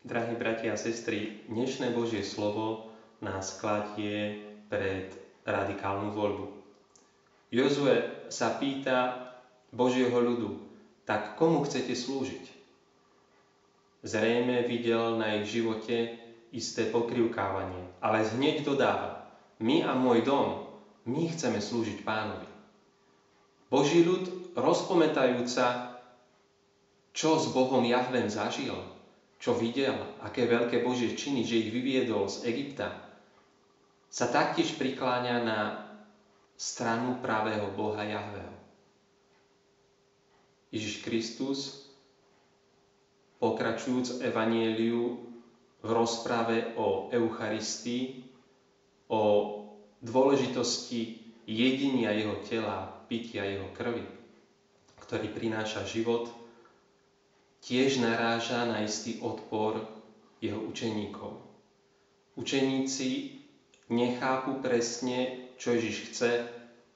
Drahí bratia a sestry, dnešné Božie slovo nás kladie pred radikálnu voľbu. Jozue sa pýta Božieho ľudu, tak komu chcete slúžiť? Zrejme videl na ich živote isté pokrivkávanie, ale hneď dodáva, my a môj dom, my chceme slúžiť Pánovi. Boží ľud, rozpamätajúca, čo s Bohom Jahvem zažil, čo videl, aké veľké Božie činy, že ich vyviedol z Egypta, sa taktiež prikláňa na stranu pravého Boha Jahveho. Ježiš Kristus, pokračujúc evanjeliu v rozprave o Eucharistii, o dôležitosti jedenia jeho tela, pitia jeho krvi, ktorý prináša život, tiež naráža na istý odpor jeho učeníkov. Učeníci nechápu presne, čo Ježiš chce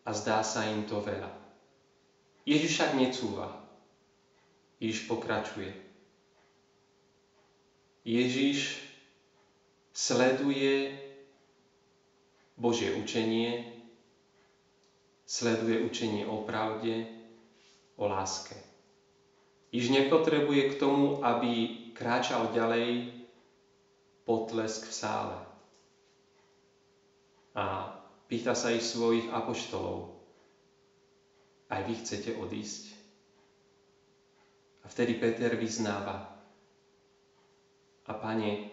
a zdá sa im to veľa. Ježiš však necúva. Ježiš pokračuje. Ježiš sleduje Božie učenie, sleduje učenie o pravde, o láske. Ježiš nepotrebuje k tomu, aby kráčal ďalej potlesk v sále. A pýta sa ich svojich apoštolov, aj vy chcete odísť? A vtedy Peter vyznáva, a Pane,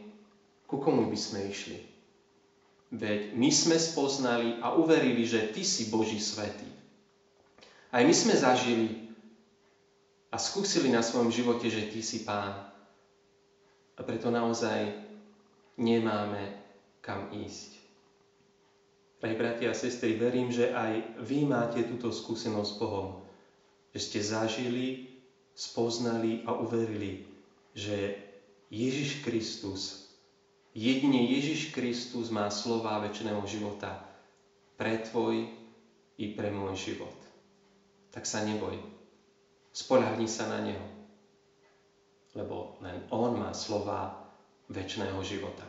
ku komu by sme išli? Veď my sme spoznali a uverili, že Ty si Boží svätý. Aj my sme zažili a skúsili na svojom živote, že Ty si Pán. A preto naozaj nemáme kam ísť. Drahí bratia a sestry, verím, že aj vy máte túto skúsenosť s Bohom. Že ste zažili, spoznali a uverili, že Ježiš Kristus, jedine Ježiš Kristus má slová večného života pre tvoj i pre môj život. Tak sa neboj. Spoľahni sa na Neho, lebo len On má slová večného života.